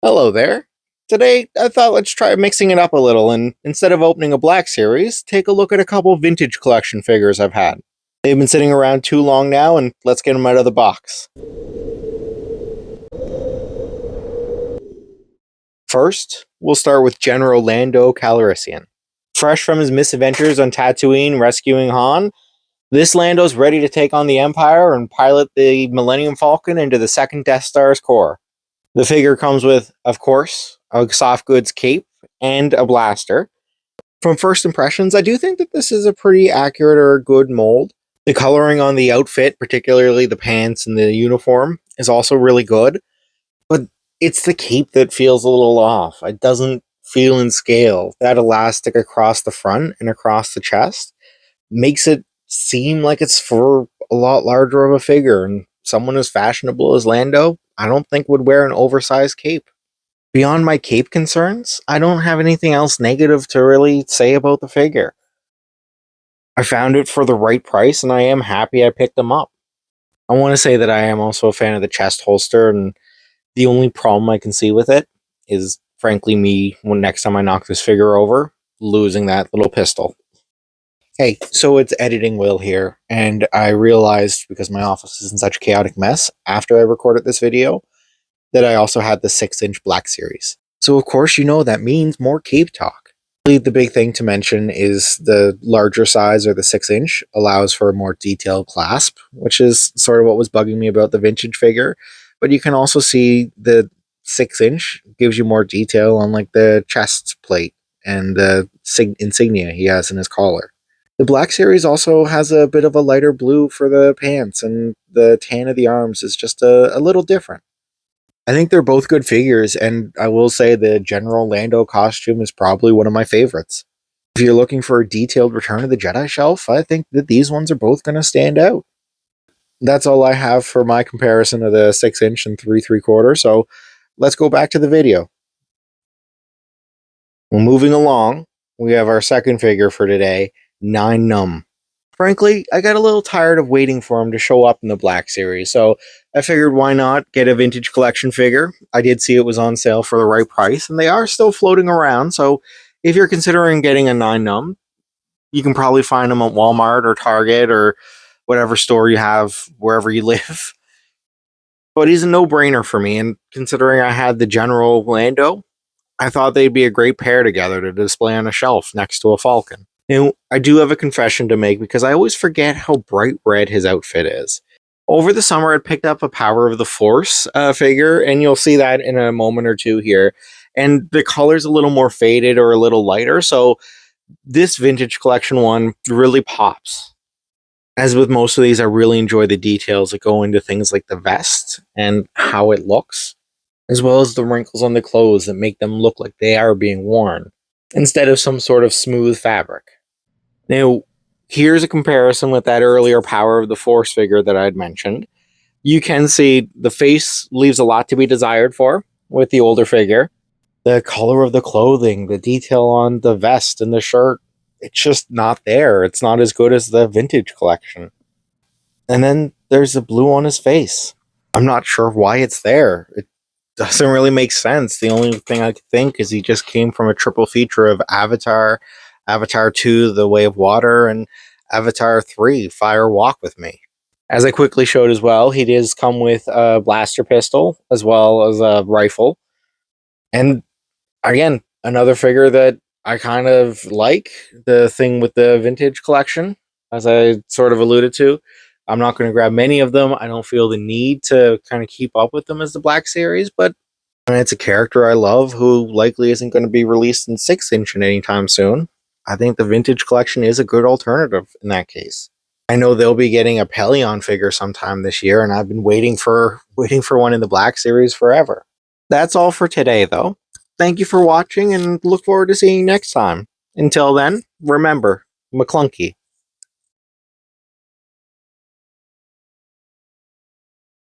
Hello there. Today, I thought let's try mixing it up a little and instead of opening a Black Series, take a look at a couple vintage collection figures I've had. They've been sitting around too long now, and let's get them out of the box. First, we'll start with General Lando Calrissian. Fresh from his misadventures on Tatooine rescuing Han, this Lando's ready to take on the Empire and pilot the Millennium Falcon into the second Death Star's core. The figure comes with, of course, a soft goods cape and a blaster. From first impressions, I do think that this is a pretty accurate or good mold. The coloring on the outfit, particularly the pants and the uniform, is also really good. But it's the cape that feels a little off. It doesn't feel in scale. That elastic across the front and across the chest makes it seem like it's for a lot larger of a figure, and someone as fashionable as Lando, I don't think would wear an oversized cape. Beyond my cape concerns, I don't have anything else negative to really say about the figure. I found it for the right price, and I am happy I picked them up. I want to say that I am also a fan of the chest holster, and the only problem I can see with it is, frankly, me, when next time I knock this figure over, losing that little pistol. Hey, so it's editing Will here, and I realized, because my office is in such a chaotic mess after I recorded this video, that I also had the 6-inch Black Series. So of course you know that means more cape talk. The big thing to mention is the larger size, or the 6-inch, allows for a more detailed clasp, which is sort of what was bugging me about the vintage figure. But you can also see the 6-inch gives you more detail on like the chest plate and the insignia he has in his collar. The Black Series also has a bit of a lighter blue for the pants, and the tan of the arms is just a little different. I think they're both good figures, and I will say the General Lando costume is probably one of my favorites. If you're looking for a detailed Return of the Jedi shelf, I think that these ones are both going to stand out. That's all I have for my comparison of the 6-inch and 3 3/4, so let's go back to the video. Well, moving along, we have our second figure for today, Nien Nunb. Frankly, I got a little tired of waiting for him to show up in the Black Series, so I figured why not get a vintage collection figure. I did see it was on sale for the right price, and they are still floating around, so if you're considering getting a Nien Nunb, you can probably find them at Walmart or Target or whatever store you have wherever you live. But he's a no-brainer for me, and considering I had the General Lando, I thought they'd be a great pair together to display on a shelf next to a Falcon. Now, I do have a confession to make because I always forget how bright red his outfit is. Over the summer, I picked up a Power of the Force figure, and you'll see that in a moment or two here. And the color's a little more faded or a little lighter, so this vintage collection one really pops. As with most of these, I really enjoy the details that go into things like the vest and how it looks, as well as the wrinkles on the clothes that make them look like they are being worn, instead of some sort of smooth fabric. Now, here's a comparison with that earlier Power of the Force figure that I had mentioned. You can see the face leaves a lot to be desired for with the older figure. The color of the clothing, the detail on the vest and the shirt, it's just not there. It's not as good as the vintage collection. And then there's the blue on his face. I'm not sure why it's there. It doesn't really make sense. The only thing I could think is he just came from a triple feature of Avatar 2, The Way of Water, and Avatar 3, Fire Walk With Me. As I quickly showed as well, he does come with a blaster pistol as well as a rifle. And again, another figure that I kind of like. The thing with the vintage collection, as I sort of alluded to, I'm not going to grab many of them. I don't feel the need to kind of keep up with them as the Black Series, but I mean, it's a character I love who likely isn't going to be released in 6-inch anytime soon. I think the vintage collection is a good alternative in that case. I know they'll be getting a Pelion figure sometime this year, and I've been waiting for one in the Black Series forever. That's all for today, though. Thank you for watching, and look forward to seeing you next time. Until then, remember, McClunky.